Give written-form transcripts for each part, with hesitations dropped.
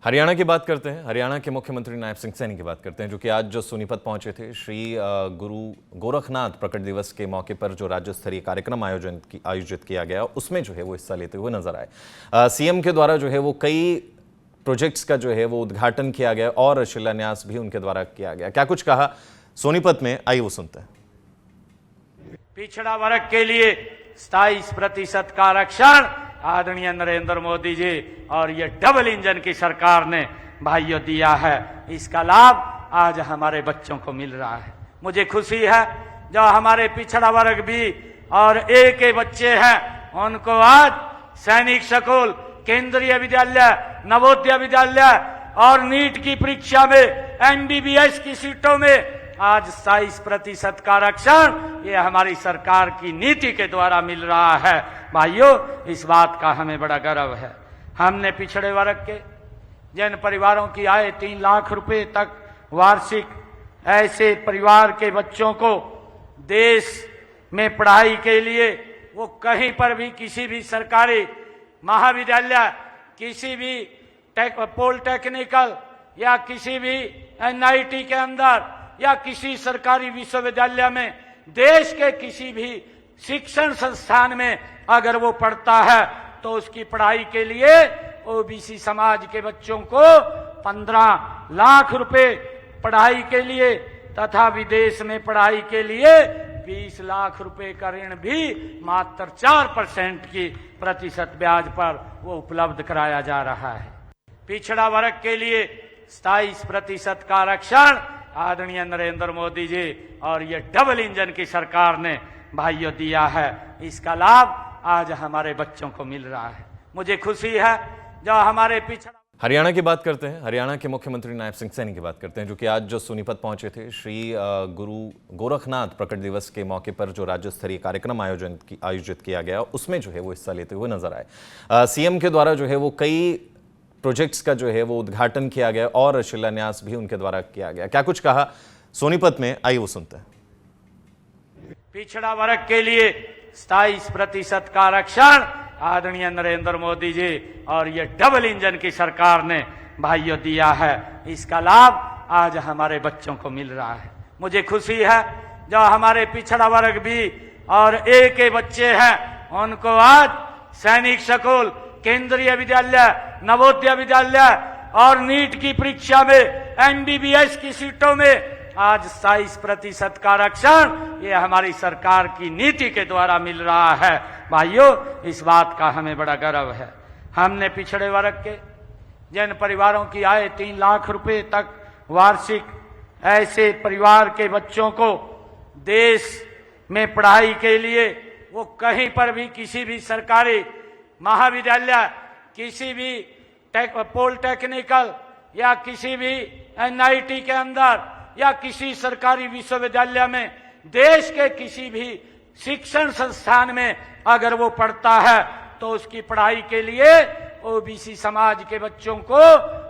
हरियाणा की बात करते हैं। हरियाणा के मुख्यमंत्री नायब सिंह सैनी की बात करते हैं, जो कि आज जो सोनीपत पहुंचे थे। श्री गुरु गोरखनाथ प्रकट दिवस के मौके पर जो राज्य स्तरीय कार्यक्रम आयोजित किया गया, उसमें जो है वो हिस्सा लेते हुए नजर आए। सीएम के द्वारा जो है वो कई प्रोजेक्ट्स का जो है वो उद्घाटन किया गया और शिलान्यास भी उनके द्वारा किया गया। क्या कुछ कहा सोनीपत में, आइए वो सुनते हैं। पिछड़ा वर्ग के लिए 27% का आरक्षण आदरणीय नरेंद्र मोदी जी और ये डबल इंजन की सरकार ने भाइयों दिया है। इसका लाभ आज हमारे बच्चों को मिल रहा है। मुझे खुशी है जो हमारे पिछड़ा वर्ग भी और के बच्चे हैं, उनको आज सैनिक स्कूल, केंद्रीय विद्यालय, नवोदय विद्यालय और नीट की परीक्षा में, एमबीबीएस की सीटों में आज 27% का आरक्षण ये हमारी सरकार की नीति के द्वारा मिल रहा है। भाइयों, इस बात का हमें बड़ा गर्व है। हमने पिछड़े वर्ग के जिन परिवारों की आय 3 लाख रुपए तक वार्षिक, ऐसे परिवार के बच्चों को देश में पढ़ाई के लिए वो कहीं पर भी किसी भी सरकारी महाविद्यालय, किसी भी पॉलिटेक्निकल या किसी भी एनआईटी के अंदर या किसी सरकारी विश्वविद्यालय में, देश के किसी भी शिक्षण संस्थान में अगर वो पढ़ता है तो उसकी पढ़ाई के लिए ओबीसी समाज के बच्चों को 15 लाख रुपए पढ़ाई के लिए तथा विदेश में पढ़ाई के लिए 20 लाख रुपए का ऋण भी मात्र 4% की प्रतिशत ब्याज पर वो उपलब्ध कराया जा रहा है। पिछड़ा वर्ग के लिए 27% का आरक्षण आदरणीय नरेंद्र मोदी जी और ये डबल इंजन की सरकार ने भाइयों दिया है। इसका लाभ आज हमारे बच्चों को मिल रहा है। मुझे खुशी है जो हमारे पिछड़ा। हरियाणा की बात करते हैं। हरियाणा के मुख्यमंत्री नायब सिंह सैनी की बात करते हैं, जो कि आज जो सोनीपत पहुंचे थे। श्री गुरु गोरखनाथ प्रकट दिवस के मौके पर जो राज्य स्तरीय कार्यक्रम आयोजित किया गया, उसमें जो है वो हिस्सा लेते हुए नजर आए। सीएम के द्वारा जो है वो कई प्रोजेक्ट्स का जो है वो उद्घाटन किया गया और शिलान्यास भी उनके द्वारा किया गया। क्या कुछ कहा सोनीपत में, आइए वो सुनते हैं। पिछड़ा वर्ग के लिए 27% का आरक्षण आदरणीय नरेंद्र मोदी जी और ये डबल इंजन की सरकार ने भाइयों दिया है। इसका लाभ आज हमारे बच्चों को मिल रहा है। मुझे खुशी है जो हमारे पिछड़ा वर्ग भी और के बच्चे हैं, उनको आज सैनिक स्कूल, केंद्रीय विद्यालय, नवोदय विद्यालय और नीट की परीक्षा में, एमबीबीएस की सीटों में आज 27% का आरक्षण ये हमारी सरकार की नीति के द्वारा मिल रहा है। भाइयों, इस बात का हमें बड़ा गर्व है। हमने पिछड़े वर्ग के जिन परिवारों की आय 3 लाख रुपए तक वार्षिक, ऐसे परिवार के बच्चों को देश में पढ़ाई के लिए वो कहीं पर भी किसी भी सरकारी महाविद्यालय, किसी भी पॉलिटेक्निकल या किसी भी एनआईटी के अंदर या किसी सरकारी विश्वविद्यालय में, देश के किसी भी शिक्षण संस्थान में अगर वो पढ़ता है तो उसकी पढ़ाई के लिए ओबीसी समाज के बच्चों को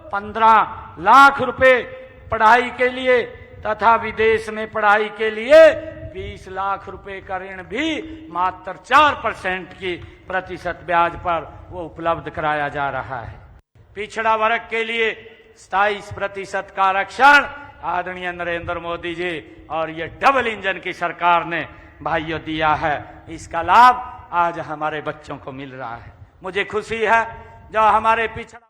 15 लाख रुपए पढ़ाई के लिए तथा विदेश में पढ़ाई के लिए 20 लाख रुपए का ऋण भी मात्र 4% की प्रतिशत ब्याज पर वो उपलब्ध कराया जा रहा है। पिछड़ा वर्ग के लिए 27% का आरक्षण आदरणीय नरेंद्र मोदी जी और ये डबल इंजन की सरकार ने भाइयों दिया है। इसका लाभ आज हमारे बच्चों को मिल रहा है। मुझे खुशी है जो हमारे पिछड़ा